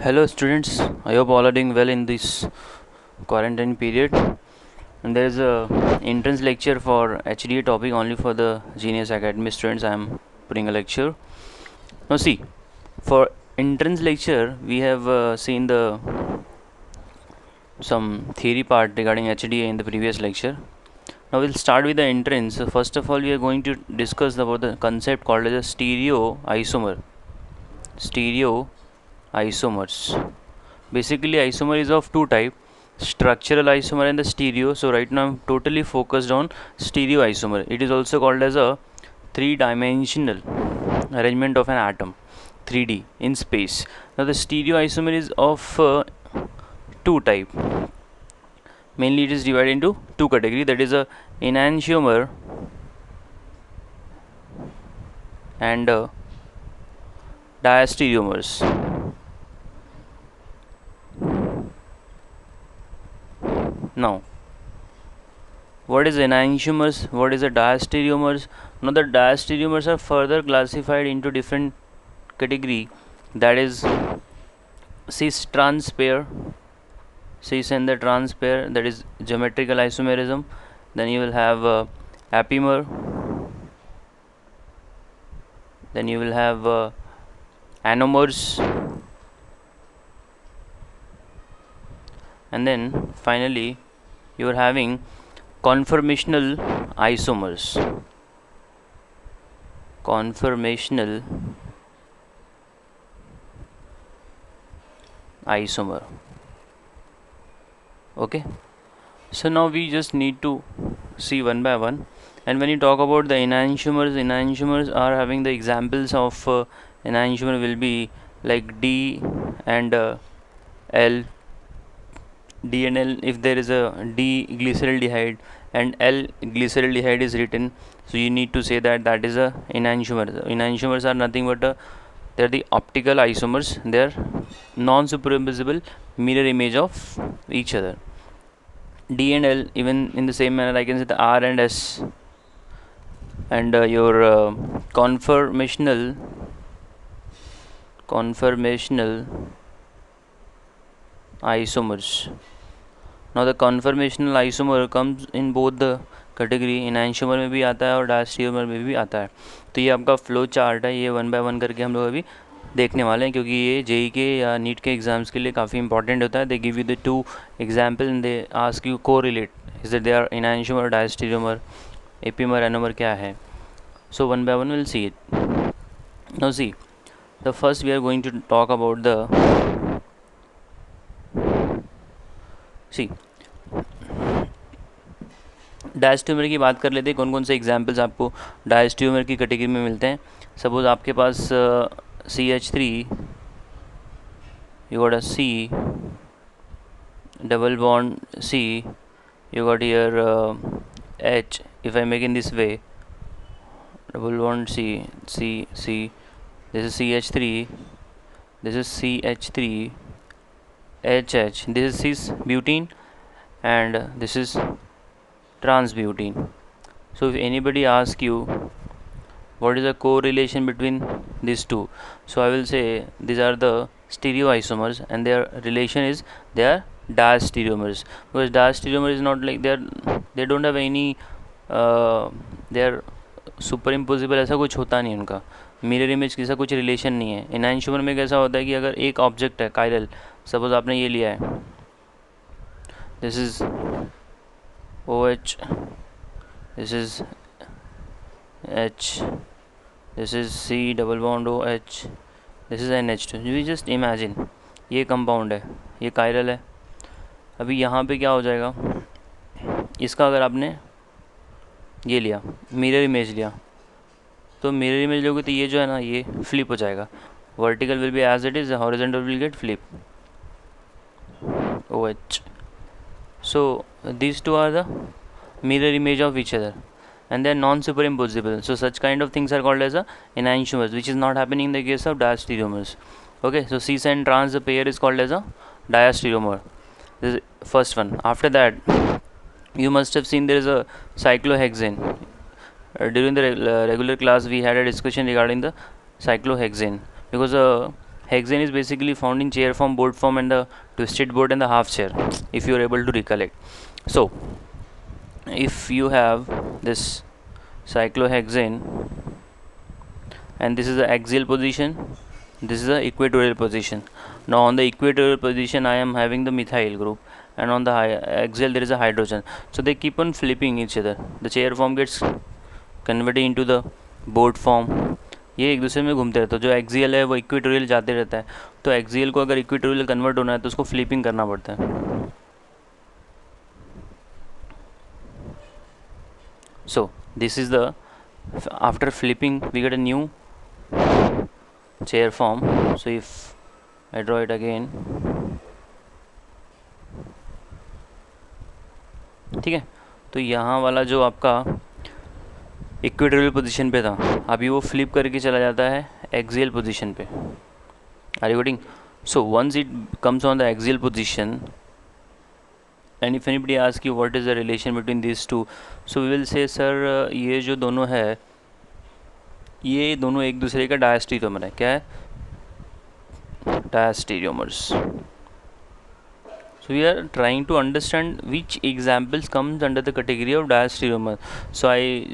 Hello students, I hope all are doing well in this quarantine period. And there is a entrance lecture for HDA topic only for the Genius Academy students. I am putting a lecture. Now see, for entrance lecture we have seen the some theory part regarding HDA in the previous lecture. Now we'll start with the entrance. So first of all, we are going to discuss about the concept called as a stereo isomer. Stereo isomers. Basically, isomer is of two type, structural isomer and the stereo. So right now I'm totally focused on stereo isomer. It is also called as a three-dimensional arrangement of an atom, 3D in space. Now the stereo isomer is of two type. Mainly it is divided into two category, that is a enantiomer and diastereomers. Now what is enantiomers, what is a diastereomers? Now the diastereomers are further classified into different category, that is cis trans pair, cis and the trans pair, that is geometrical isomerism. Then you will have apimer, then you will have anomers, and then finally you are having conformational isomers. Conformational isomer. Okay, so now we just need to see one by one. And when you talk about the enantiomers are having the examples of enantiomer will be like D and L. D and L, if there is a D glyceraldehyde and L glyceraldehyde is written, so you need to say that that is a enantiomer. Enantiomers are nothing but they are the optical isomers. They are non-superimposable mirror image of each other. D and L, even in the same manner I can say the R and S. And your conformational isomers. Now the conformational isomer comes in both the category, enantiomer में भी आता है और diastereomer में भी आता है. तो ये आपका फ्लो चार्ट है, ये वन बाय वन करके हम लोग अभी देखने वाले हैं, क्योंकि ये जेई के या नीट के एग्जाम्स के लिए काफ़ी इंपॉर्टेंट होता है. They give you the two example and they ask you to relate is that they are enantiomer, diastereomer, epimer, anomer क्या है. So one by one we'll see it. Now see, the first we are going to talk about the डायस्ट्यूमर की बात कर लेते हैं. कौन कौन से एग्जाम्पल्स आपको डायस्ट्यूमर की कैटेगरी में मिलते हैं. सपोज आपके पास CH3, you got a C, double bond C, you got here H. If I make in this way, double bond C, this is CH3, this is CH3, HH, this is cis butene, and this is trans butene. So if anybody asks you what is the correlation between these two, so I will say these are the stereoisomers and their relation is they are diastereomers, because diastereomer is not like they don't have any they are सुपरइम्पोजिबल, ऐसा कुछ होता नहीं उनका, mirror image जैसा कुछ relation नहीं है. एनांशियोमर में कैसा होता है कि अगर एक ऑब्जेक्ट है कायरल, सपोज आपने ये लिया है, this is OH, this is H, this is C double bond OH, this is NH2. you just imagine ये कंपाउंड है, ये कायरल है. अभी यहाँ पे क्या हो जाएगा, इसका अगर आपने ये लिया मिरर इमेज लिया, तो मिरर इमेज लोगे तो ये जो है ना ये फ्लिप हो जाएगा. Vertical will be as it is, horizontal will get flip. OH. So these two are the mirror image of each other and they are non-superimposable. So such kind of things are called as a enantiomers, which is not happening in the case of diastereomers. Okay, so cis and trans, the pair is called as a diastereomer. This is first one. After that, you must have seen there is a cyclohexane. During the regular class we had a discussion regarding the cyclohexane, because Hexane is basically found in chair form, board form, and the twisted board and the half chair, if you are able to recollect. So if you have this cyclohexane, and this is the axial position, this is the equatorial position. Now on the equatorial position I am having the methyl group, and on the axial there is a hydrogen. So they keep on flipping each other. The chair form gets converted into the board form, ये एक दूसरे में घूमते रहते हैं. जो axial है वो इक्वेटोरियल जाते रहता है. तो एक्सियल को अगर इक्वेटोरियल कन्वर्ट होना है तो उसको फ्लिपिंग करना पड़ता है. So this is the, after flipping we get a new chair form. So if I draw it again, ठीक है. तो यहाँ वाला जो आपका इक्वेटोरियल पोजीशन पे था, अभी वो फ्लिप करके चला जाता है एक्सियल पोजीशन पे. Are you getting? So once it comes on the axial position, and if anybody ask you what is the relation between this two, so we will say sir ये जो दोनों है, ये दोनों एक दूसरे का डायस्टीरियोमर है. क्या है? Diastereomers. So we are trying to understand which examples comes under the category of diastereomer. So I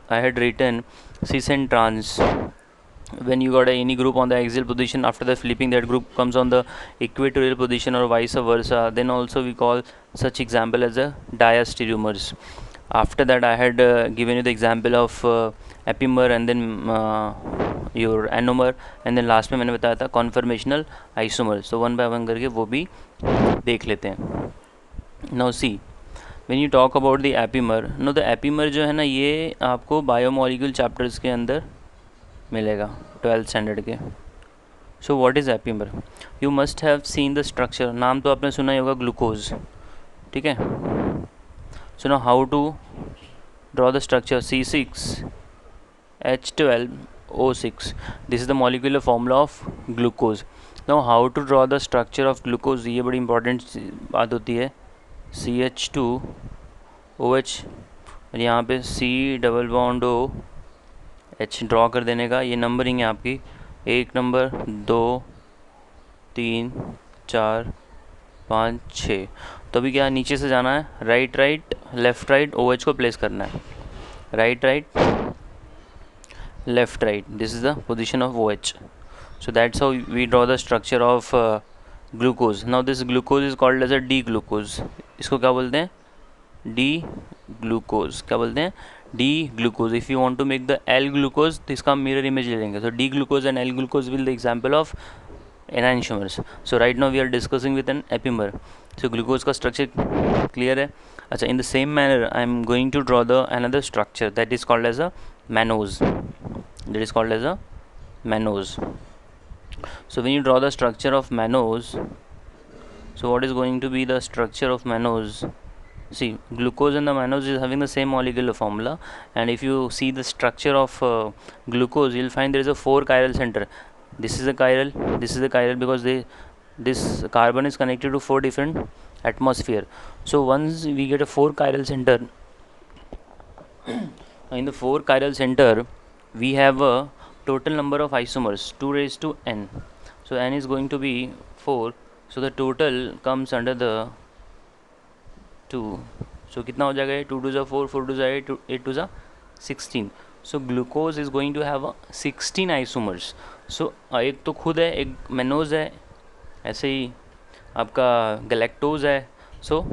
had written cis and trans. When you got any group on the axial position, after the flipping that group comes on the equatorial position or vice versa, then also we call such example as a diastereomers. After that I had given you the example of epimer, and then your anomer, and then last में मैंने बताया था conformational isomer. So one by one करके वो भी देख लेते हैं. Now see, when you talk about the epimer, no the epimer जो है ना, ये आपको बायोमोलिक्यूल चैप्टर्स के अंदर मिलेगा 12th स्टैंडर्ड के. So what is epimer? You must have seen the structure. नाम तो आपने सुना ही होगा, ग्लूकोज. ठीक है. So now how to draw the structure? C6H12O6. This is the molecular formula of glucose. Now how to draw the structure of glucose? ये बड़ी इंपॉर्टेंट बात होती है. CH2OH, यहाँ पे C double bond O H draw कर देने का. ये नंबरिंग है आपकी, 1 नंबर, 2, 3, 4, 5, 6. तो अभी क्या नीचे से जाना है, right right left right OH को प्लेस करना है. Right right left right, this is the position of OH. So that's how we draw the structure of glucose. Now this glucose is called as a D-glucose. इसको क्या बोलते हैं? D-glucose. क्या बोलते हैं? D-glucose. If you want to make the L-glucose, तो इसका mirror image ले लेंगे. So D-glucose and L-glucose will be the example of enantiomers. So right now we are discussing with an epimer. So glucose का structure clear है. अच्छा, in the same manner I am going to draw the another structure that is called as a mannose. That is called as a mannose. So when you draw the structure of mannose, so what is going to be the structure of mannose? See, glucose and the mannose is having the same molecular formula, and if you see the structure of glucose, you'll find there is a 4 chiral center. This is a chiral, this is a chiral, because this carbon is connected to 4 different atmosphere. So once we get a 4 chiral center, in the 4 chiral center we have a total number of isomers 2 raised to n. So n is going to be 4. So the total comes under the 2. So कितना हो जाएगा? 2 2 4, 4 2 8, 8 2 16. So glucose is going to have 16 isomers. So एक तो खुद है, एक mannose है, ऐसे ही आपका galactose है. So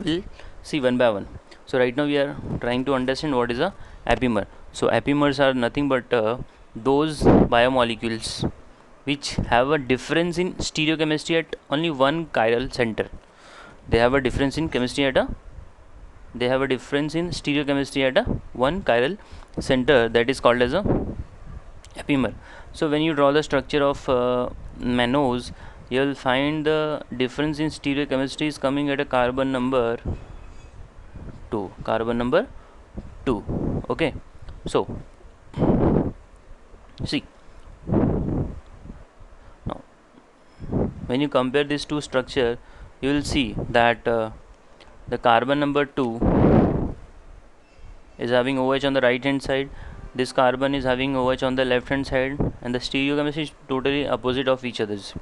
we'll see one by one. So right now we are trying to understand what is a epimer. So epimers are nothing but those biomolecules which have a difference in stereochemistry at only one chiral center. They have a difference in chemistry at stereochemistry at one chiral center, that is called as a epimer. So when you draw the structure of mannose, you will find the difference in stereochemistry is coming at a carbon number 2. Okay. So see, now when you compare these two structure, you will see that the carbon number 2 is having OH on the right hand side, this carbon is having OH on the left hand side and the stereochemistry is totally opposite of each other's.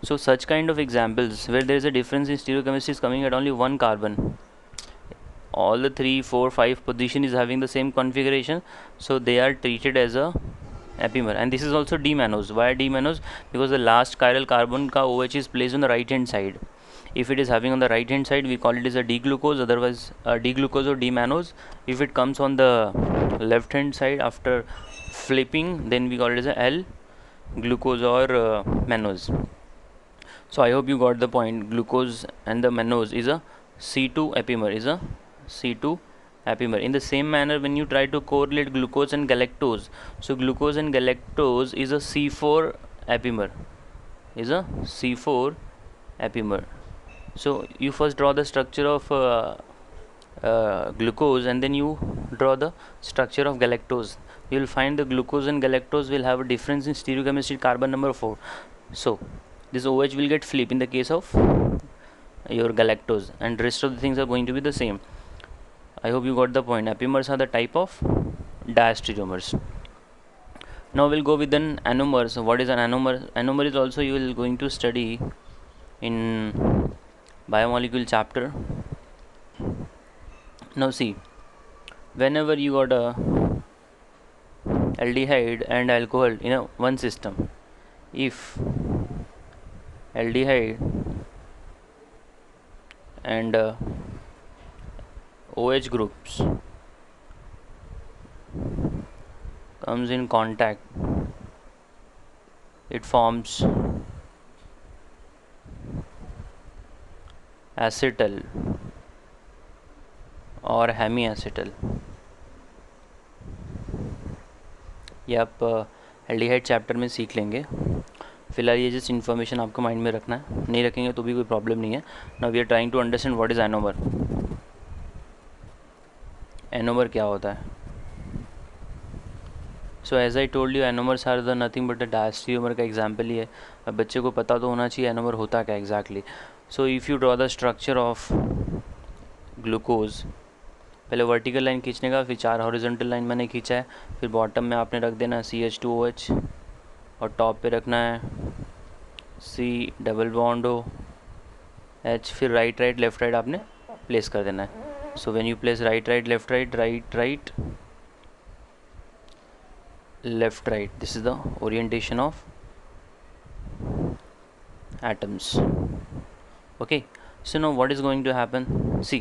So such kind of examples where there is a difference in stereochemistry is coming at only one carbon, all the 3, 4, 5 position is having the same configuration, so they are treated as a epimer. And this is also D-mannose. Why D-mannose? Because the last chiral carbon ka OH is placed on the right hand side. If it is having on the right hand side, we call it as a D-glucose, otherwise D-glucose or D-mannose. If it comes on the left hand side after flipping, then we call it as a L-glucose or mannose. So I hope you got the point. Glucose and the mannose is a C2 epimer, is a C2 epimer. In the same manner, when you try to correlate glucose and galactose, so glucose and galactose is a C4 epimer, is a C4 epimer. So you first draw the structure of glucose and then you draw the structure of galactose. You will find the glucose and galactose will have a difference in stereochemistry carbon number 4. So this OH will get flip in the case of your galactose, and rest of the things are going to be the same. I hope you got the point. Epimers are the type of diastereomers. Now we'll go with an anomer. So what is an anomer? Anomer is also you will going to study in biomolecule chapter. Now see, whenever you got a aldehyde and alcohol in a one system, if aldehyde and OH groups comes in contact, it forms acetal और hemiacetal. ये आप aldehyde chapter में सीख लेंगे. फिलहाल ये just information आपको mind में रखना है, नहीं रखेंगे तो भी कोई प्रॉब्लम नहीं है. Now we are trying to understand what is anomer. Anomer क्या होता है? So as I told you, anomers are the nothing but a diastereomer का एग्जाम्पल ही है. अब बच्चे को पता तो होना चाहिए एनोमर होता क्या exactly. So if you draw the structure of glucose, पहले वर्टिकल लाइन खींचने का, फिर 4 हॉरिजॉन्टल लाइन मैंने खींचा है, फिर बॉटम में आपने रख देना CH2OH और टॉप पे रखना है C double bond O H, फिर राइट राइट लेफ्ट राइट आपने प्लेस कर देना है. So when you place right right left right right right left right, this is the orientation of atoms. Okay, so now what is going to happen? See,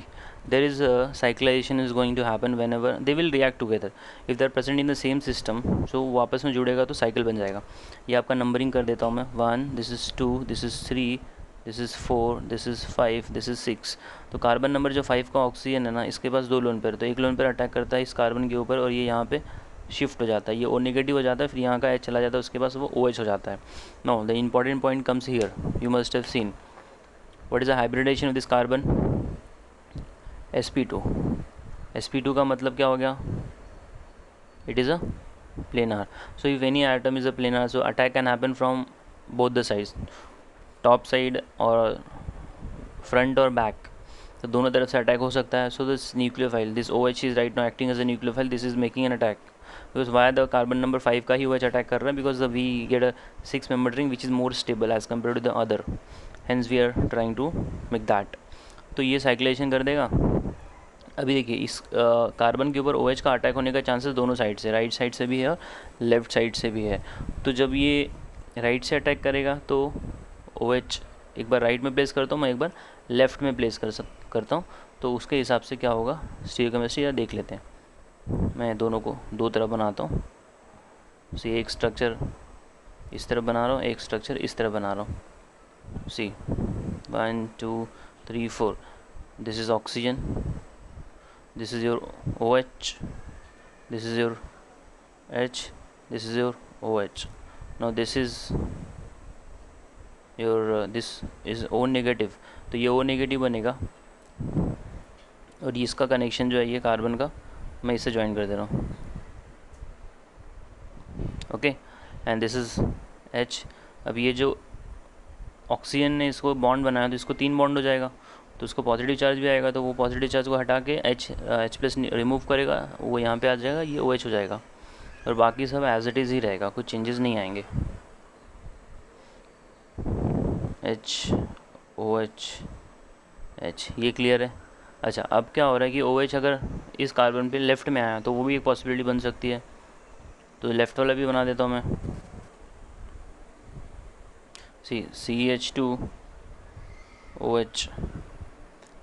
there is a cyclization is going to happen whenever they will react together. If they are present in the same system, so वो आपस में जुड़ेगा तो cycle बन जाएगा. ये आपका numbering कर देता हूँ मैं. 1, this is 2, this is 3, this is 4, this is 5, this is 6. तो कार्बन नंबर जो 5 का ऑक्सीजन है ना, इसके पास 2 लोन पेयर, तो एक लोन पेयर अटैक करता है इस कार्बन के ऊपर और ये यहाँ पे शिफ्ट हो जाता है, ये O नेगेटिव हो जाता है, फिर यहाँ का H चला जाता है, उसके पास वो OH हो जाता है. No, the important point comes here. You must have seen what is the hybridization of this carbon? sp2. sp2 का मतलब क्या हो गया? It is a planar. So if any atom is a planar, so attack can happen from both the sides, top side और front और back. तो दोनों तरफ से अटैक हो सकता है. So this nucleophile, this OH is right now acting as a nucleophile. This is making an attack. Because why the carbon number 5 का ही OH अटैक कर रहा है? Because we get a 6-membered ring which is more stable as compared to the other. Hence we are trying to make that. तो ये साइक्लेशन कर देगा. अभी देखिए इस कार्बन के ऊपर OH का अटैक होने का चांसेस दोनों साइड से, राइट साइड से भी है और लेफ़्ट साइड से भी है. तो जब ये राइट से अटैक करेगा तो OH एक बार राइट में प्लेस करता हूँ मैं, एक बार लेफ़्ट में प्लेस करता हूँ. तो उसके हिसाब से क्या होगा स्टीरियोकेमिस्ट्री या देख लेते हैं. मैं दोनों को दो तरफ बनाता हूँ. सी एक स्ट्रक्चर इस तरफ बना रहा हूँ, एक स्ट्रक्चर इस तरफ बना रहा हूँ. See, 1 2 3 4. This is oxygen, this is your OH, this is your H, this is your OH. Now this is your this is O negative, तो ये O negative बनेगा और इसका कनेक्शन जो है ये कार्बन का मैं इसे ज्वाइन कर दे रहा हूँ. Okay, and this is H. अब ये जो ऑक्सीजन ने इसको बॉन्ड बनाया तो इसको 3 बॉन्ड हो जाएगा, तो उसको पॉजिटिव चार्ज भी आएगा, तो वो पॉजिटिव चार्ज को हटा के H प्लस रिमूव करेगा, वो यहाँ पे आ जाएगा, ये OH हो जाएगा. और बाकी सब एज इट इज़ ही रहेगा, कुछ चेंजेस नहीं आएंगे। OH ये क्लियर है। अच्छा, अब क्या हो रहा है कि OH अगर इस कार्बन पे लेफ़्ट में आया तो वो भी एक पॉसिबिलिटी बन सकती है, तो लेफ़्ट वाला भी बना देता हूँ मैं। CH2 OH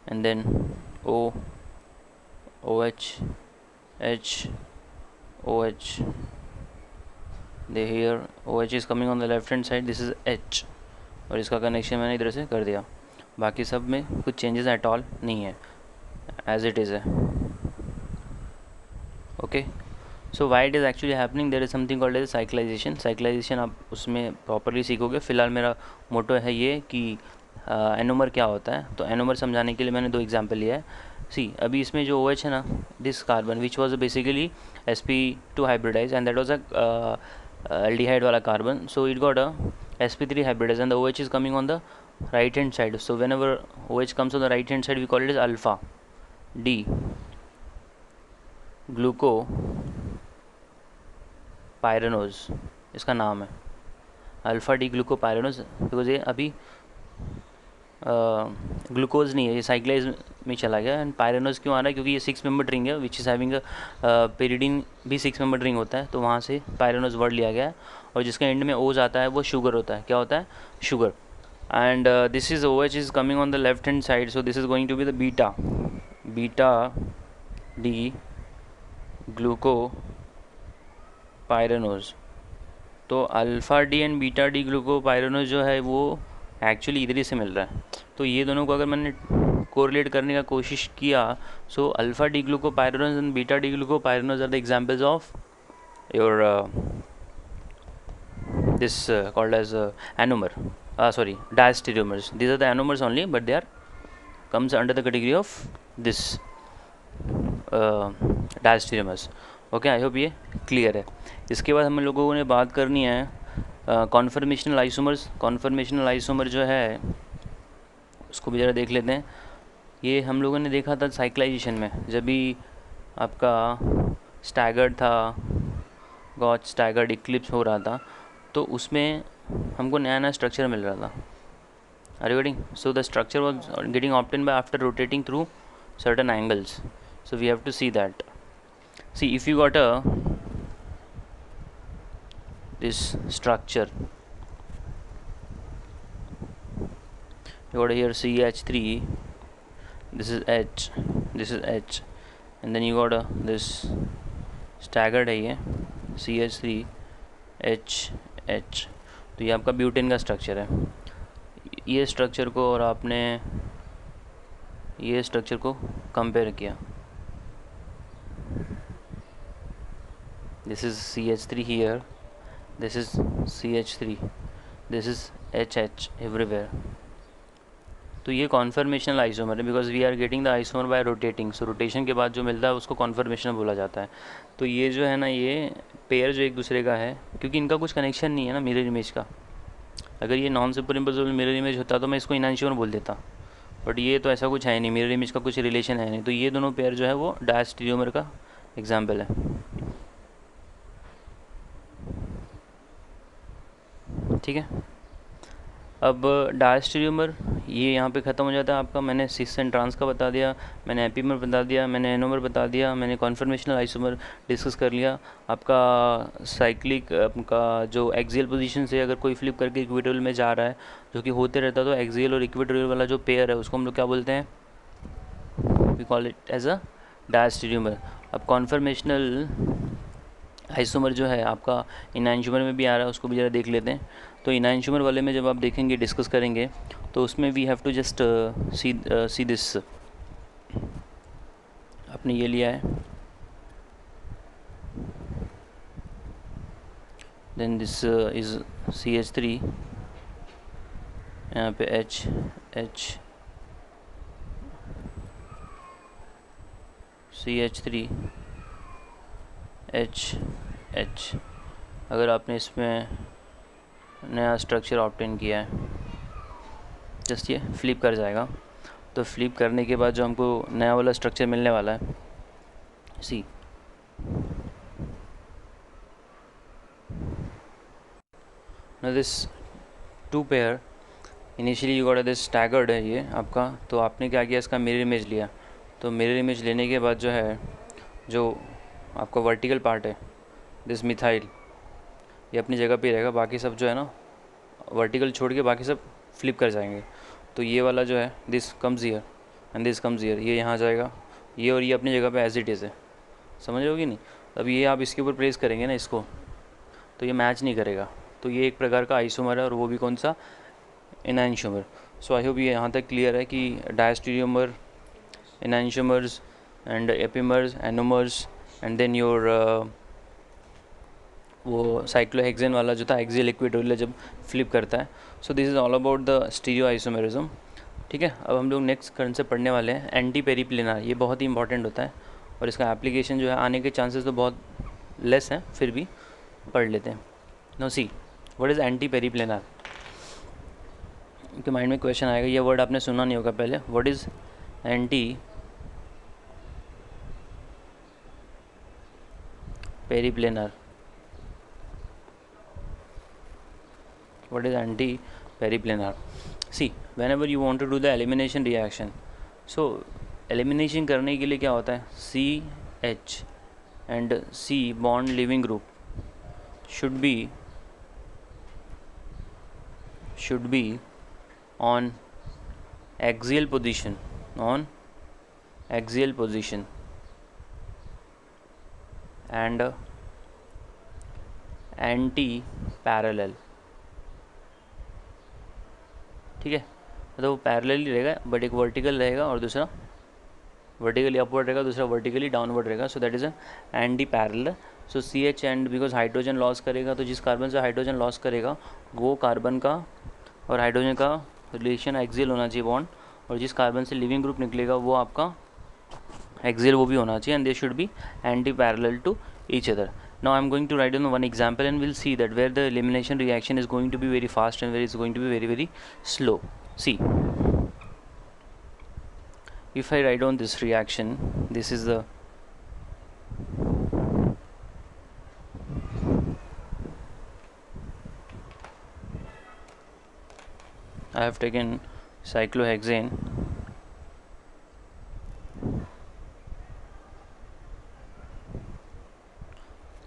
and then OH H OH. here OH is coming on the left hand side, this is H, और इसका कनेक्शन मैंने इधर से कर दिया। बाकी सब में कुछ चेंजेस एट ऑल नहीं है, एज इट इज़ है। Okay, so why it is actually happening, there is something called as cyclization आप उसमें प्रॉपरली सीखोगे। फ़िलहाल मेरा मोटो है ये कि एनोमर क्या होता है। तो एनोमर समझाने के लिए मैंने 2 एग्जाम्पल लिया है। अभी इसमें जो OH है ना, this carbon which was basically sp2 hybridize and that was a aldehyde वाला carbon, so it got a sp3 hybridized and the OH is coming on the right hand side. So whenever OH comes on the right hand side we call it as alpha D glucopyranose, इसका नाम है alpha D glucopyranose, because ये अभी glucose नहीं है, ये साइक्लाइज में चला गया। एंड पायरानोज क्यों आ रहा है, क्योंकि ये 6 मेंबर रिंग है विच इज़ हैविंग अ पेरिडीन भी 6 मेंबर रिंग होता है, तो वहाँ से पायरानोज वर्ड लिया गया है। और जिसका एंड में ओज आता है वो शुगर होता है। क्या होता है? Sugar. And this is OH is coming on the left hand side, so this is going to be the beta D glucopyranose. तो alpha D and beta D glucopyranose जो है वो एक्चुअली इधर ही से मिल रहा है। तो ये दोनों को अगर मैंने कोरिलेट करने का कोशिश किया, so alpha D glucopyranose and beta D glucopyranose are the examples of your this called as anomer, diastereomers. These are the anomers only, but they are comes under the category of this diastereomers. Okay, I hope ये clear है। इसके बाद हम लोगों ने बात करनी है कॉन्फर्मेशनल आइसोमर्स। कॉन्फर्मेशनल आइसोमर जो है उसको भी ज़रा देख लेते हैं। ये हम लोगों ने देखा था साइक्लाइजेशन में, जब भी आपका स्टैगर्ड था, गॉच स्टैगर्ड इक्लिप्स हो रहा था, तो उसमें हमको नया नया स्ट्रक्चर मिल रहा था। Are you getting? So the structure was getting obtain by after rotating through certain angles, so we have to see that. See, if you got this structure, you got here CH3, this is H, and then you got this staggered है ये CH3H. तो ये आपका butane का structure है। ये structure को और आपने ये स्ट्रक्चर को कंपेयर किया, this is CH3 here, this is CH3, this is HH everywhere. तो ये कॉन्फर्मेशनल आइसोमर है, because we are getting the isomer by rotating. So rotation के बाद जो मिलता है उसको कॉन्फर्मेशन बोला जाता है। तो ये जो है ना, ये पेयर जो एक दूसरे का है, क्योंकि इनका कुछ कनेक्शन नहीं है ना मिरर इमेज का। अगर ये नॉन सुपरइम्पोजेबल मिरर इमेज होता तो मैं इसको इनैंशियोमर बोल देता, बट ये तो ऐसा कुछ है नहीं, मिरर इमेज का कुछ रिलेशन है नहीं। तो ये दोनों पेयर जो है वो डायस्टेरियोमर का एग्जाम्पल है। ठीक है, अब डायस्टेरियोमर ये यहाँ पे ख़त्म हो जाता है आपका। मैंने सिस एंड ट्रांस का बता दिया, मैंने एपीमर बता दिया, मैंने एनोमर बता दिया, मैंने कॉन्फर्मेशनल आइसोमर डिस्कस कर लिया। आपका साइक्लिक आपका जो एक्सियल पोजीशन से अगर कोई फ्लिप करके इक्वेटोरियल में जा रहा है, जो कि होते रहता है, तो एक्सियल और इक्वेटोरियल वाला जो पेयर है उसको हम लोग क्या बोलते हैं? We call it as a diastereomer. अब कॉन्फर्मेशनल आइसोमर जो है आपका इनैंशियोमर में भी आ रहा है, उसको भी ज़रा देख लेते हैं। तो इनैंशियोमर वाले में जब आप देखेंगे, डिस्कस करेंगे, तो उसमें we have to just see this. आपने ये लिया है, देन दिस इज CH3, यहाँ पे H CH3 H। अगर आपने इसमें नया स्ट्रक्चर ऑब्टेन किया है, जस्ट ये फ्लिप कर जाएगा। तो फ्लिप करने के बाद जो हमको नया वाला स्ट्रक्चर मिलने वाला है, सी now this two pair initially you got this staggered है ये आपका, तो आपने क्या किया, इसका मिरर इमेज लिया। तो मिरर इमेज लेने के बाद जो है, जो आपका वर्टिकल पार्ट है दिस मिथाइल, ये अपनी जगह पे रहेगा, बाकी सब जो है ना वर्टिकल छोड़ के बाकी सब फ्लिप कर जाएंगे। तो ये वाला जो है this comes here and this comes here, ये यहाँ जाएगा, ये और ये अपनी जगह पे एज इट इज़ है, समझ रहे हो कि नहीं। अब ये आप इसके ऊपर प्लेस करेंगे ना इसको, तो ये मैच नहीं करेगा। तो ये एक प्रकार का आइसोमर है, और वो भी कौन सा, एनांशियोमर। सो आई होप ये यहाँ तक क्लियर है कि diastereomer, enantiomers and epimers, anomers, and then your वो साइक्लोहेक्सेन वाला जो था एक्सियल इक्वेटोरियल जब फ्लिप करता है। So this is all about the stereo isomerism. ठीक है, अब हम लोग नेक्स्ट कंसेप्ट पढ़ने वाले हैं एंटी पेरिप्लेनर। ये बहुत ही इंपॉर्टेंट होता है और इसका एप्लीकेशन जो है आने के चांसेस तो बहुत लेस हैं, फिर भी पढ़ लेते हैं। No see what is anti periplanar, के माइंड में क्वेश्चन आएगा, ये वर्ड आपने सुना नहीं होगा पहले। What is anti periplanar, what is anti-periplanar? See, whenever you want to do the elimination reaction, so elimination करने के लिए क्या होता है, CH and C bond leaving group should be on axial position, and anti-parallel। ठीक है, मतलब वो पैरेलल ही रहेगा, बट एक वर्टिकल रहेगा और दूसरा वर्टिकली अपवर्ड रहेगा, दूसरा वर्टिकली डाउनवर्ड रहेगा। So that is anti parallel. So CH and because hydrogen loss करेगा, तो जिस कार्बन से हाइड्रोजन लॉस करेगा वो कार्बन का और हाइड्रोजन का रिलेशन एक्सियल होना चाहिए बॉन्ड, और जिस कार्बन से लिविंग ग्रुप निकलेगा वो आपका एक्सियल वो भी होना चाहिए, and they should be anti parallel to each other. Now I am going to write down one example and we'll see that where the elimination reaction is going to be very fast and where it's going to be very, very slow. See, if I write down this reaction, this is the I have taken cyclohexane,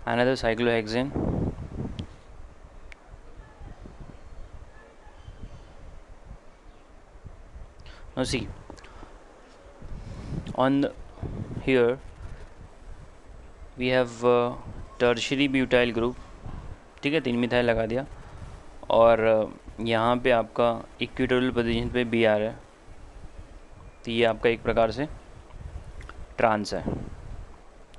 another cyclohexane, now see on here we have tertiary butyl group। ठीक है, 3 methyl लगा दिया, और यहाँ पे आपका equatorial position पे Br है, तो ये आपका एक प्रकार से ट्रांस है,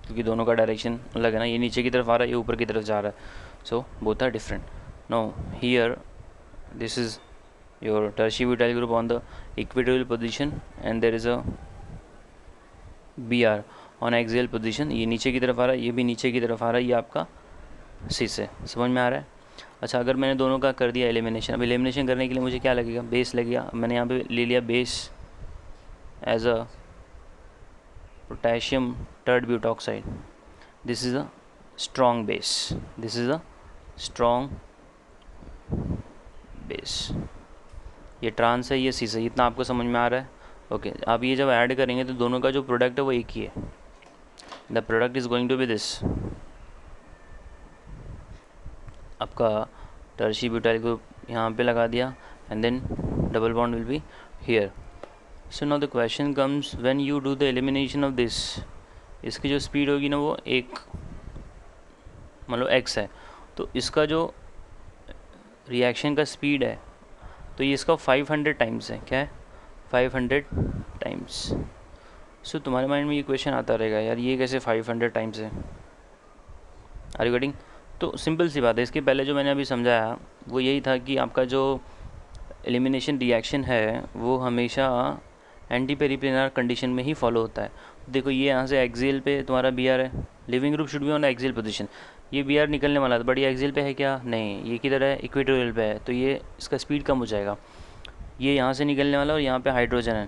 क्योंकि दोनों का डायरेक्शन अलग है ना, ये नीचे की तरफ आ रहा है, ये ऊपर की तरफ जा रहा है। So both are different. Now here this is your tertiary butyl group on the equatorial position and there is a Br on axial position. ये नीचे की तरफ आ रहा है, ये भी नीचे की तरफ आ रहा है, ये आपका सिस है। समझ में आ रहा है? अच्छा, अगर मैंने दोनों का कर दिया एलिमिनेशन, अब एलिमिनेशन करने के लिए मुझे क्या लगेगा, बेस लगेगा। मैंने यहाँ पे ले लिया base as a potassium third butoxide. This is a strong base, this is a strong base. ये ट्रांस है, ये सीस है, इतना आपको समझ में आ रहा है? ओके, आप ये जब ऐड करेंगे तो दोनों का जो प्रोडक्ट है वो एक ही है। The product is going to be this, आपका टर्शियरी ब्यूटाइल ग्रुप यहाँ पे लगा दिया, and then double bond will be here. So now the question comes, when you do the elimination of this, इसकी जो स्पीड होगी ना वो एक मतलब x है, तो इसका जो रिएक्शन का स्पीड है तो ये इसका 500 टाइम्स है। क्या है? 500 टाइम्स। सो तुम्हारे माइंड में ये क्वेश्चन आता रहेगा, यार ये कैसे 500 टाइम्स है, आर यू गेटिंग? तो सिंपल सी बात है, इसके पहले जो मैंने अभी समझाया वो यही था कि आपका जो एलिमिनेशन रिएक्शन है वो हमेशा एंटी पेरिप्लेनर कंडीशन में ही फॉलो होता है। देखो ये यहाँ से एक्सियल पे तुम्हारा Br है, leaving group should be on axial position. ये Br निकलने वाला था, बट ये एक्सियल पे है क्या? नहीं, ये किधर है? इक्वेटोरियल पे है, तो ये इसका स्पीड कम हो जाएगा। ये यहाँ से निकलने वाला और यहाँ पे हाइड्रोजन है,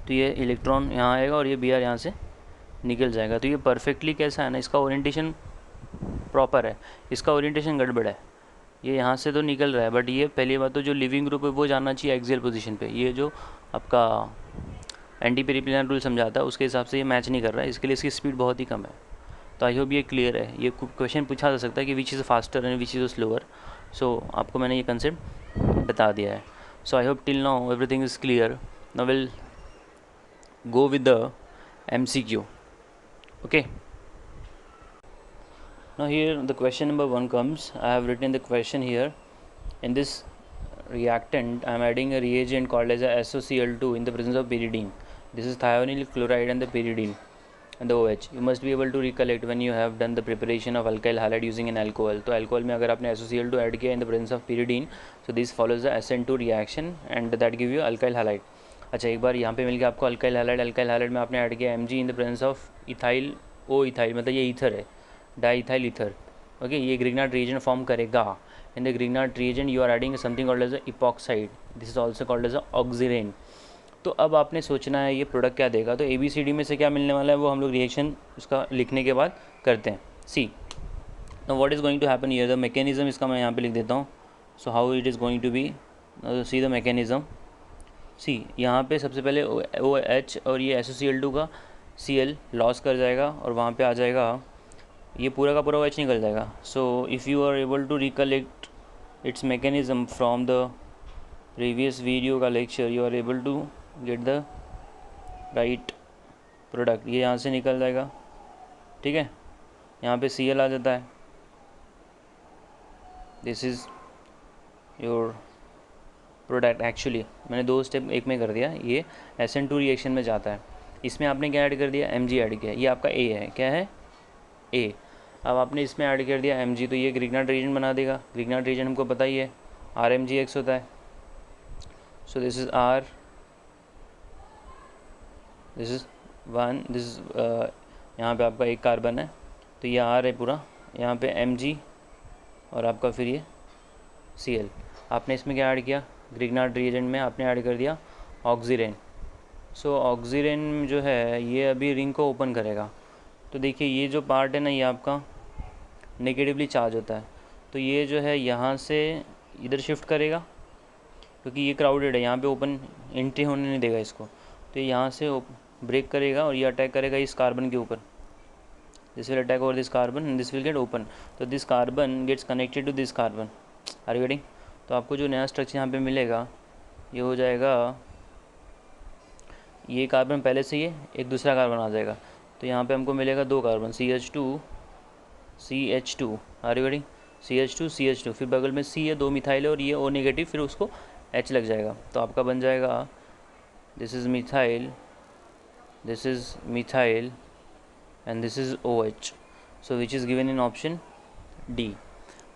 तो ये इलेक्ट्रॉन यहाँ आएगा और ये Br यहाँ से निकल जाएगा। तो ये परफेक्टली कैसा है ना, इसका ओरिएंटेशन प्रॉपर है, इसका ओरिएंटेशन गड़बड़ है। ये यहाँ से तो निकल रहा है, बट ये पहली बात तो जो लिविंग ग्रुप है वो जाना चाहिए एक्सियल पोजीशन पे। ये जो आपका एंटी पेरिप्लिनर रूल समझाता है उसके हिसाब से ये मैच नहीं कर रहा है, इसके लिए इसकी स्पीड बहुत ही कम है। तो आई होप ये क्लियर है। ये क्वेश्चन पूछा जा सकता है कि which is faster and which is slower. So आपको मैंने ये कंसेप्ट बता दिया है। So I hope till now everything is clear. Now will go with the MCQ. Okay, now here the question number 1 comes. I have written the question here. In this reactant I am adding a reagent called as a SOCl2 in the presence of pyridine. This is thionyl chloride and the pyridine and the OH. You must be able to recollect when you have done the preparation of alkyl halide using an alcohol. तो alcohol में अगर आपने SOCl2 add किया in the presence of pyridine, so this follows the SN2 reaction and that give you alkyl halide. अच्छा, एक बार यहाँ पे मिल गया आपको अल्काइल हैलाइड में आपने ऐड किया Mg in the presence of ethyl O ethyl, मतलब ये ईथर है, डाई इथाइल ईथर। ओके, ये ग्रिग्नार्ड रिएजेंट फॉर्म करेगा। In the Grignard reagent you are adding something called as epoxide, this is also called as oxirane. तो अब आपने सोचना है ये प्रोडक्ट क्या देगा। तो ABCD में से क्या मिलने वाला है वो हम लोग रिएक्शन उसका लिखने के बाद करते हैं। See now what is going to happen here, the mechanism इसका मैं यहाँ पे लिख देता हूँ। So how it is going to be, see the mechanism. See यहाँ पे सबसे पहले OH और ये SOCl2 का Cl लॉस कर जाएगा और वहाँ पे आ जाएगा, ये पूरा का पूरा OH निकल जाएगा। So if you are able to recollect its mechanism from the previous video का lecture, you are able to get the right product. ये यहाँ से निकल जाएगा, ठीक है, यहाँ पे Cl आ जाता है। This is your product. Actually मैंने 2 स्टेप एक में कर दिया। ये SN2 रिएक्शन में जाता है, इसमें आपने क्या ऐड कर दिया, Mg ऐड किया। ये आपका A है, क्या है A। अब आपने इसमें ऐड कर दिया Mg, तो ये ग्रिग्नार्ड रिएजेंट बना देगा। ग्रिग्नार्ड रिएजेंट हमको पता ही है RMgX होता है। So this is R, this is 1, this is यहाँ पे आपका एक कार्बन है तो ये R है पूरा, यहाँ पे Mg और आपका फिर ये Cl। आपने इसमें क्या ऐड किया, ग्रिग्नार्ड रिएजेंट में आपने ऐड कर दिया ऑक्सीरेन। सो ऑक्सीरेन जो है ये अभी रिंग को ओपन करेगा। तो देखिए ये जो पार्ट है ना ये आपका नेगेटिवली चार्ज होता है, तो ये जो है यहाँ से इधर शिफ्ट करेगा क्योंकि ये क्राउडेड है, यहाँ पे ओपन एंट्री होने नहीं देगा इसको। तो ये यहाँ से ब्रेक करेगा और ये अटैक करेगा इस कार्बन के ऊपर। This will attack over this carbon and this will get open. तो this carbon gets connected to this carbon. Are you getting? तो आपको जो नया स्ट्रक्चर यहाँ पे मिलेगा ये हो जाएगा, ये कार्बन पहले से ही है, एक दूसरा कार्बन आ जाएगा। तो यहाँ पे हमको मिलेगा 2 carbon CH2 are you getting, CH2 फिर बगल में C है, 2 मिथाइल है और ये O नेगेटिव, फिर उसको H लग जाएगा। तो आपका बन जाएगा this is methyl and this is OH। So which is given in option D।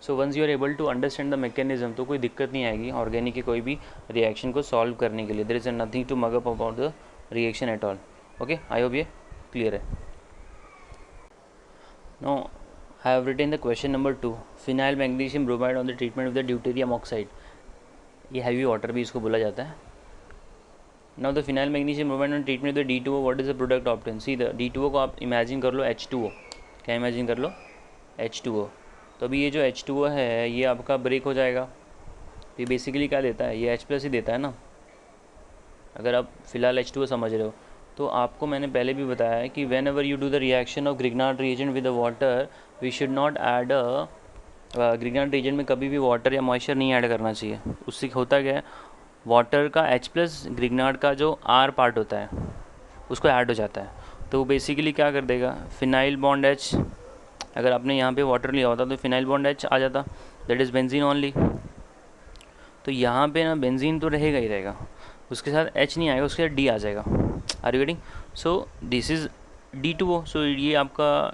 So once you are able to understand the mechanism तो कोई दिक्कत नहीं आएगी ऑर्गेनिक के कोई भी रिएक्शन को सॉल्व करने के लिए। There is nothing to mug up about the reaction at all. Okay, I hope ये क्लियर है। No I have written the question number 2, phenyl magnesium bromide on the treatment with the deuterium oxide. ये heavy water भी इसको बोला जाता है। Now the phenyl magnesium bromide on treatment with D2O, what is the product obtain. See the D2O को आप imagine कर लो H2O। क्या इमेजिन कर लो, H2O। तो अभी ये जो H2O है ये आपका ब्रेक हो जाएगा। तो ये बेसिकली क्या देता है, ये H+ ही देता है ना। अगर आप फिलहाल H2O समझ रहे हो तो आपको मैंने पहले भी बताया है कि whenever you do the reaction of Grignard reagent with the water, we should not add Grignard reagent में कभी भी वाटर या मॉइस्चर नहीं ऐड करना चाहिए। उससे होता क्या है, वाटर का H+ ग्रिग्नार्ड का जो R पार्ट होता है उसको ऐड हो जाता है। तो बेसिकली क्या कर देगा, फिनाइल बॉन्ड H, अगर आपने यहाँ पे वाटर लिया होता तो फिनाइल बॉन्ड H आ जाता, दैट इज़ बेंजीन ओनली। तो यहाँ पे ना बेंजीन तो रहेगा ही रहेगा, उसके साथ H नहीं आएगा, उसके साथ D आ जाएगा। Are you getting? So this is D2O। सो ये आपका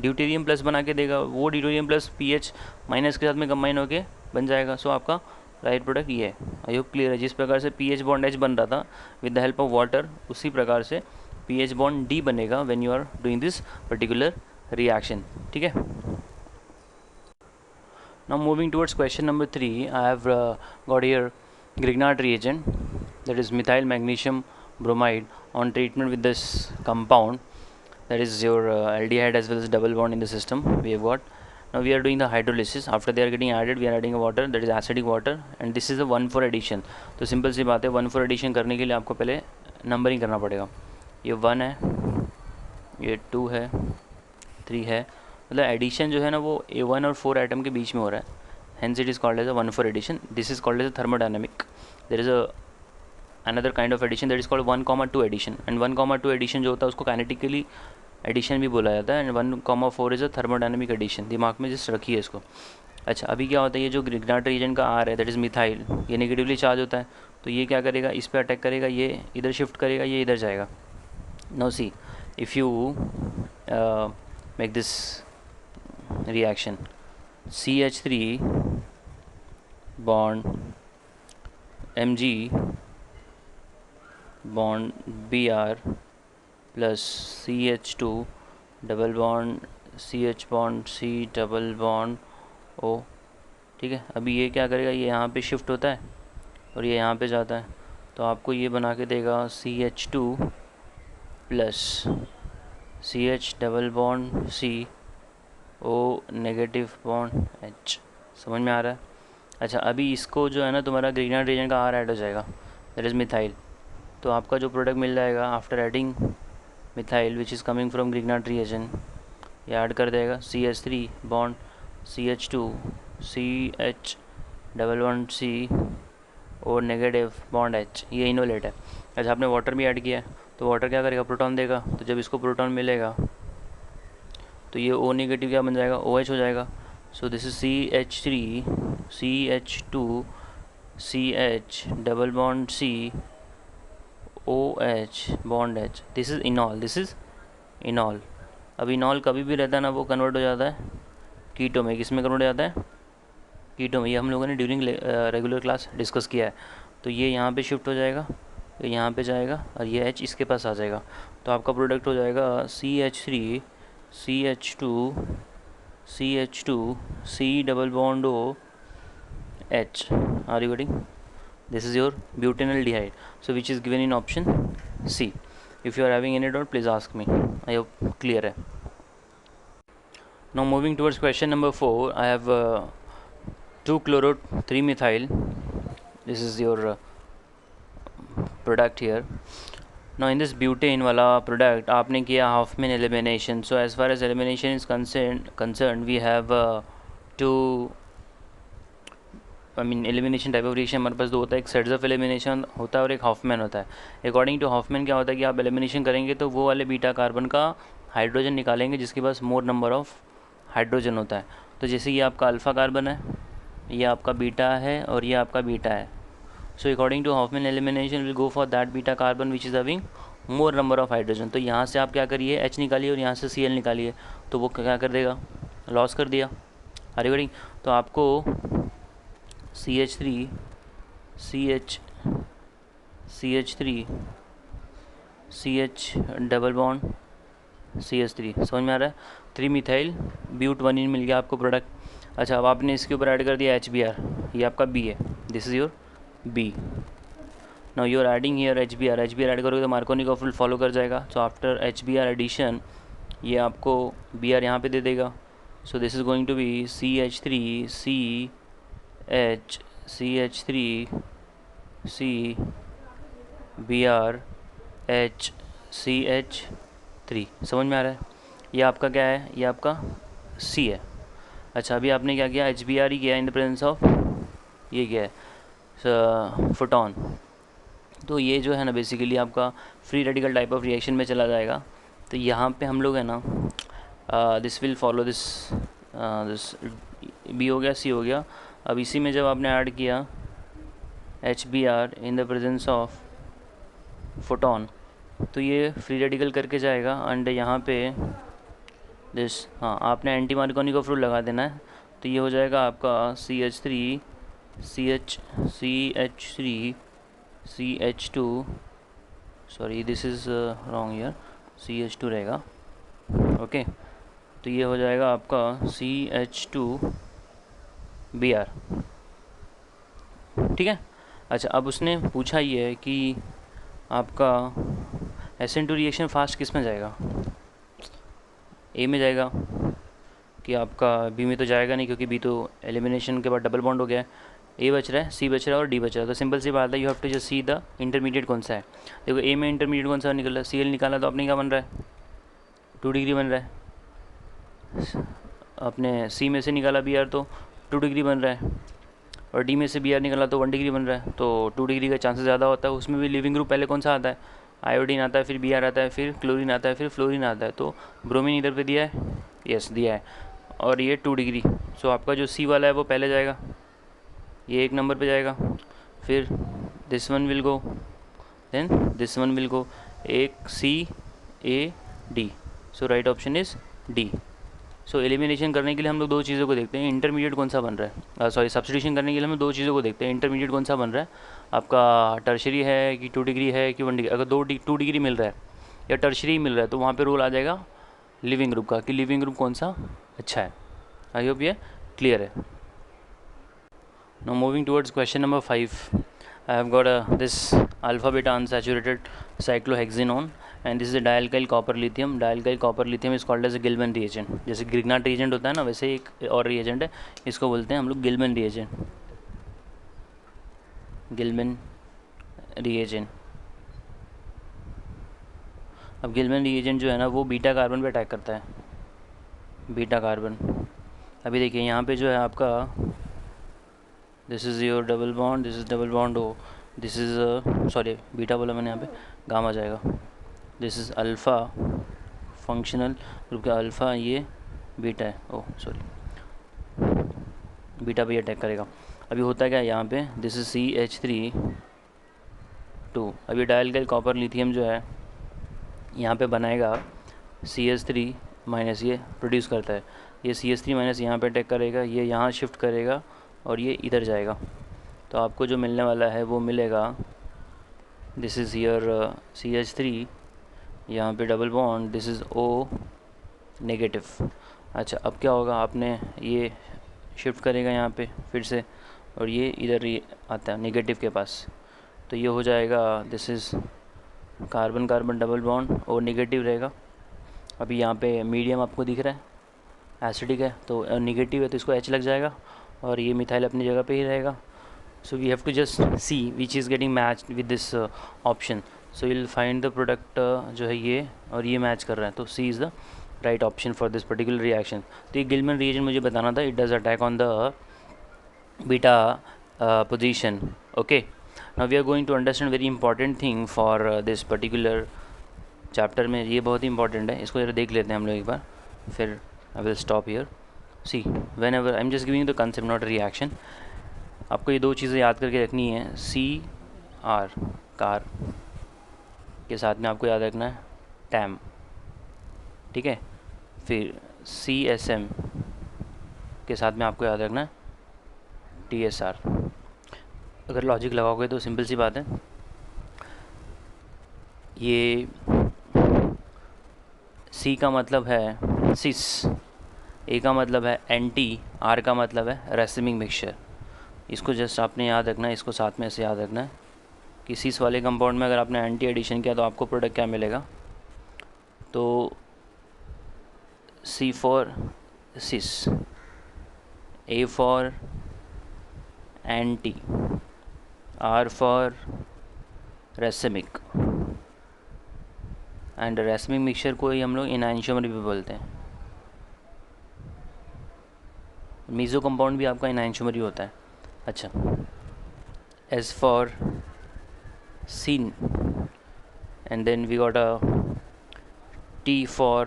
ड्यूटेरियम प्लस बना के देगा, वो ड्यूटेरियम प्लस PH माइनस के साथ में कंबाइन होके बन जाएगा। सो आपका राइट प्रोडक्ट ये है। आई होप क्लियर है। जिस प्रकार से PH बॉन्ड H बन रहा था with the help of water, उसी प्रकार से PH बॉन्ड D बनेगा when you are doing this particular reaction. ठीक है। Now moving towards question number 3, I have got here Grignard reagent, that is methyl magnesium bromide on treatment with this compound, that is your aldehyde as well as double bond in the system we have got, Now we are doing the hydrolysis. After they are getting added, we are adding a water, that is acidic water, and this is a 1,4 addition. तो simple सी बात है, 1,4 addition करने के लिए आपको पहले numbering करना पड़ेगा. ये 1 है, ये 2 है, 3 है. मतलब एडिशन जो है ना वो A1 और 4 एटम के बीच में हो रहा है. Hence it is called as a 1,4 addition. This is called as a thermodynamic. There is a another kind of addition that is called 1,2 addition. And 1,2 addition जो होता है उसको kinetically एडिशन भी बोला जाता है. And 1,4 is a thermodynamic addition. दिमाग में जस्ट रखिए इसको. अच्छा, अभी क्या होता है, ये जो ग्रिग्नार्ड रीजन का आर है दैट इज़ मिथाइल, ये नेगेटिवली चार्ज होता है. तो ये क्या करेगा, इस पे अटैक करेगा, ये इधर शिफ्ट करेगा, ये इधर जाएगा. No see, if you make this reaction CH3 bond Mg bond Br plus CH2 double bond CH bond C double bond O. ठीक है, अभी ये क्या करेगा, ये यहाँ पे शिफ्ट होता है और ये यहाँ पे जाता है. तो आपको ये बना के देगा CH2 plus CH double bond C O negative bond H. समझ में आ रहा है? अच्छा, अभी इसको जो है ना तुम्हारा ग्रिग्नार्ड रीजन का R ऐड हो जाएगा, दैट इज़ मिथाइल. तो आपका जो प्रोडक्ट मिल जाएगा after adding methyl which is coming from Grignard reason, ये ऐड कर देगा CH3 bond CH2 CH double bond C और नेगेटिव बॉन्ड H. ये इनोलेट है. अच्छा, आपने वाटर भी ऐड किया है, तो वाटर क्या करेगा, प्रोटॉन देगा. तो जब इसको प्रोटॉन मिलेगा तो ये O नेगेटिव क्या बन जाएगा, OH हो जाएगा. सो this is CH3 CH2 CH double bond C OH bond H. This is इनॉल, this is इनॉल. अब इनॉल कभी भी रहता है ना वो कन्वर्ट हो जाता है कीटो में. किस में कन्वर्ट हो जाता है, कीटो में. ये हम लोगों ने ड्यूरिंग रेगुलर क्लास डिस्कस किया है. तो ये यहाँ पे शिफ्ट हो जाएगा, ये यहाँ पे जाएगा और ये H इसके पास आ जाएगा. तो आपका प्रोडक्ट हो जाएगा CH3 CH2 CH2 C double bond O H. Are you getting? This is your butanaldehyde, so which is given in option C. If you are having any doubt, please ask me. I hope clear है. Now moving towards question number 4, I have 2-chloro 3-methyl. This is your product here. Now in this butane वाला product आपने किया Hofmann elimination. So as far as elimination is concerned, we have two elimination type of reaction हमारे पास दो होता है. एक सेट्ज़ elimination होता है और एक हॉफमैन होता है. अकॉर्डिंग टू हॉफमैन क्या होता है कि आप एलिमिनेशन करेंगे तो वो वाले बीटा कार्बन का हाइड्रोजन निकालेंगे जिसके पास मोर नंबर ऑफ हाइड्रोजन होता है. तो जैसे ये आपका अल्फ़ा कार्बन है, ये आपका बीटा है और ये आपका बीटा है. So according to Hofmann elimination will go for that beta carbon which is having more number of hydrogen. तो यहाँ से आप क्या करिए, H निकालिए और यहाँ से Cl निकालिए. तो वो क्या कर देगा, लॉस कर दिया. अरे बड़ी, तो आपको CH3 CH double bond CH3. समझ में आ रहा है? 3-methyl ब्यूट-1 मिल गया आपको प्रोडक्ट. अच्छा, अब आपने इसके ऊपर ऐड कर दिया HBr. ये आपका B है, this is your B. Now you are adding here HBr. HBr add करोगे तो मार्कोनिकॉफ रूल फॉलो कर जाएगा. सो आफ्टर HBr एडिशन ये आपको Br यहाँ पे दे देगा. So this is going to be CH3 CH3 C Br H CH3. समझ में आ रहा है? ये आपका क्या है, ये आपका C है. अच्छा, अभी आपने क्या किया, HBr ही किया इन द प्रेजेंस ऑफ ये क्या है, फोटोन. तो ये जो है ना बेसिकली आपका free radical type of reaction में चला जाएगा. तो यहाँ पे हम लोग है ना this will follow this B हो गया, C हो गया. अब इसी में जब आपने ऐड किया HBr in the presence of photon तो ये फ्री रेडिकल करके जाएगा. एंड यहाँ पे दिस, हाँ, आपने एंटी मार्कोनिकॉफ रूल लगा देना है. तो ये हो जाएगा आपका CH3 CH2 sorry this is wrong here, CH2 रहेगा. ओके, तो ये हो जाएगा आपका CH2 Br. ठीक है. अच्छा, अब उसने पूछा ये है कि आपका SN2 रिएक्शन फास्ट किस में जाएगा, A में जाएगा कि आपका बी में तो जाएगा नहीं, क्योंकि बी तो एलिमिनेशन के बाद डबल बॉन्ड हो गया है। ए बच रहा है, सी बच रहा है और डी बच रहा है। तो सिंपल सी बात है, you have to just see the intermediate कौन सा है। देखो ए में इंटरमीडिएट कौन सा निकल रहा है, सी एल निकाला तो अपने क्या बन रहा है, 2 डिग्री बन रहा है। अपने सी में से निकाला बी आर तो 2 डिग्री बन रहा है, और डी में से बी आर निकाला तो 1 डिग्री बन रहा है। तो 2 डिग्री का चांसेस ज़्यादा होता है। उसमें भी लिविंग ग्रुप पहले कौन सा आता है, आयोडीन आता है, फिर बी आर आता है, फिर क्लोरीन आता है, फिर फ्लोरीन आता है। तो ब्रोमीन इधर पे दिया है, यस दिया है, और ये 2 डिग्री। सो आपका जो सी वाला है वो पहले जाएगा, ये 1 नंबर पे जाएगा, फिर this one will go, then this one will go, एक C A D. So right option is D. So elimination करने के लिए हम लोग दो चीज़ों को देखते हैं, इंटरमीडिएट कौन सा बन रहा है, सॉरी सब्स्टिट्यूशन करने के लिए हम दो चीज़ों को देखते हैं, इंटरमीडिएट कौन सा बन रहा है, आपका टर्शरी है कि 2 डिग्री है कि 1 डिग्री। अगर 2 डिग्री मिल रहा है या टर्शरी मिल रहा है तो वहाँ पे रूल आ जाएगा लिविंग ग्रुप का, कि लिविंग ग्रुप कौन सा अच्छा है। आई होप ये क्लियर है। Now moving towards question number 5, I have got this alpha beta unsaturated cyclohexanone and this is a dialkyl copper lithium. Dialkyl copper lithium is called as a Gilman reagent. जैसे ग्रिग्नाट reagent होता है ना, वैसे एक और reagent है, इसको बोलते हैं हम लोग Gilman reagent. Gilman reagent. अब Gilman reagent जो है ना वो बीटा कार्बन पे अटैक करता है, बीटा कार्बन। अभी देखिए यहाँ पे जो है आपका this is your double bond, this is double bond O, this is sorry beta बोला मैंने, यहाँ पे गामा जाएगा। This is alpha functional group का अल्फ़ा, ये बीटा है, ओह सॉरी बीटा पे अटैक करेगा। अभी होता क्या है यहाँ पे, दिस इज़ CH3 2। अभी डायल्काइल कॉपर लिथियम जो है यहाँ पे बनाएगा CH3 माइनस, ये प्रोड्यूस करता है, ये CH3 माइनस यहाँ पे अटैक करेगा, ये यहाँ शिफ्ट करेगा और ये इधर जाएगा। तो आपको जो मिलने वाला है वो मिलेगा, दिस इज़ योर CH3, यहाँ पे double bond, this is O negative. अच्छा अब क्या होगा, आपने ये शिफ्ट करेगा यहाँ पे फिर से, और ये इधर ही आता है नेगेटिव के पास, तो ये हो जाएगा this is carbon carbon double bond, O negative रहेगा। अभी यहाँ पे मीडियम आपको दिख रहा है, एसिडिक है तो नेगेटिव है तो इसको H लग जाएगा, और ये मिथाइल अपनी जगह पे ही रहेगा। So we have to just see which is getting matched with this option. So you will find the product जो है ये और ये मैच कर रहा है, तो C is the right option for this particular reaction. तो ये गिलमैन रिएक्शन मुझे बताना था, it does attack on the beta position. Okay, now we are going to understand very important thing for this particular chapter में, ये बहुत ही important है, इसको जरा देख लेते हैं हम लोग एक बार, फिर I will stop here. See whenever I am just giving the concept not reaction, आपको ये दो चीज़ें याद करके रखनी है, CR कार के साथ में आपको याद रखना है टैम, ठीक है, फिर CSM के साथ में आपको याद रखना है TSR। अगर लॉजिक लगाओगे तो सिंपल सी बात है, ये C का मतलब है सिस, A का मतलब है एंटी, R का मतलब है रेसिमिक मिक्सचर। इसको जस्ट आपने याद रखना है, इसको साथ में ऐसे याद रखना है कि सिस वाले कंपाउंड में अगर आपने एंटी एडिशन किया तो आपको प्रोडक्ट क्या मिलेगा, तो C for cis, A for anti, R for racemic, and racemic mixture को ही हम लोग एनाइंशोमर भी बोलते हैं। मीज़ो कंपाउंड भी आपका एनाइंशोमर ही होता है। अच्छा, S for sin, and then we got a T for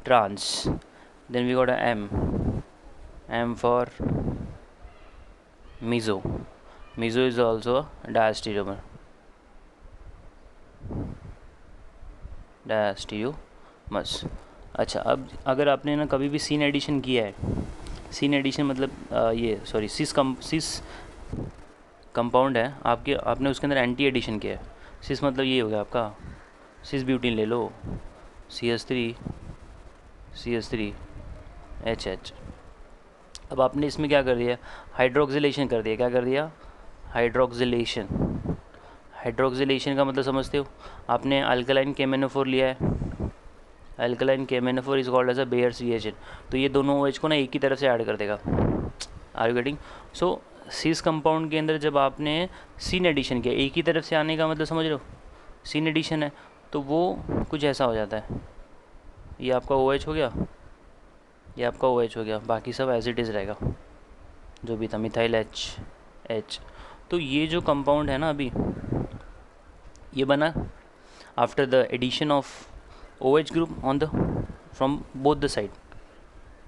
trans, then we got a M for meso. Meso is also a diastereomer. Diastereomers. अच्छा, अब अगर आपने ना कभी भी सीन एडिशन किया है, सीन एडिशन मतलब ये सॉरी सिस कंपाउंड है आपके, आपने उसके अंदर एंटी एडिशन किया है, सिस मतलब ये हो गया आपका सिस ब्यूटीन ले लो, CH3 HH। अब आपने इसमें क्या कर दिया, हाइड्रोक्सिलेशन कर दिया। क्या कर दिया, हाइड्रोक्सिलेशन। हाइड्रोक्सिलेशन का मतलब समझते हो, आपने अल्कलाइन KMnO4 लिया है, alkaline KMnO4 is called as a Baeyer's reagent. तो ये दोनों OH को ना एक ही तरफ से ऐड कर देगा। Are you getting? So cis compound के अंदर जब आपने सीन एडिशन किया, एक ही तरफ से आने का मतलब समझ रहे हो, सीन एडिशन है, तो वो कुछ ऐसा हो जाता है। ये आपका OH हो गया, ये आपका OH हो गया, बाकी सब एज इट इज़ रहेगा जो भी था, मिथाइल H। तो ये जो कंपाउंड है ना अभी, ये बना after the addition of OH group on the from both the side,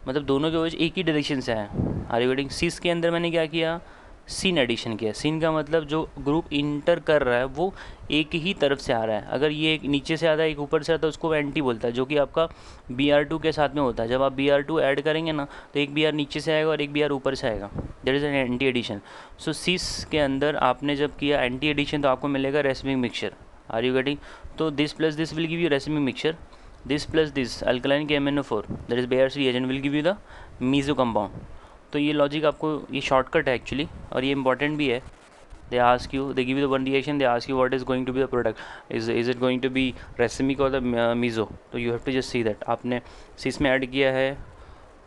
मतलब दोनों के OH एक ही डायरेक्शन से आए। Are you getting? सिस के अंदर मैंने क्या किया, सीन एडिशन किया। सीन का मतलब जो ग्रुप इंटर कर रहा है वो एक ही तरफ से आ रहा है। अगर ये एक नीचे से आता है, एक ऊपर से आता है, उसको एंटी बोलता है, जो कि आपका Br2 के साथ में होता है। जब आप Br2 ऐड करेंगे ना, तो एक Br नीचे से आएगा और एक Br ऊपर से आएगा, that is an anti addition. So cis के अंदर आपने जब किया एंटी एडिशन, तो आपको मिलेगा racemic mixture. Are you getting? तो this plus this will give you racemic mixture, this plus this alkaline KMnO4 that is Baeyer's reagent will give you the meso compound. तो ये लॉजिक आपको, ये shortcut है actually, और ये important भी है। They ask you, they give you the one reaction, they ask you what is going to be the product, is it going to be racemic और द मीजो। तो you have to just see that आपने cis में add किया है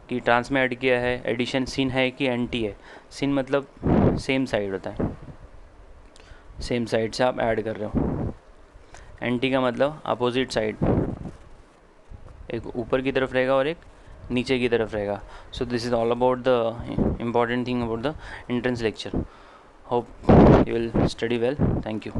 कि trans में add किया है, एडिशन सीन है कि एंटी है। सीन मतलब सेम साइड होता है, सेम साइड से आप ऐड कर रहे हो। एंटी का मतलब अपोजिट साइड, एक ऊपर की तरफ रहेगा और एक नीचे की तरफ रहेगा। सो this is all about the important thing about the entrance lecture. Hope you will study well. Thank you.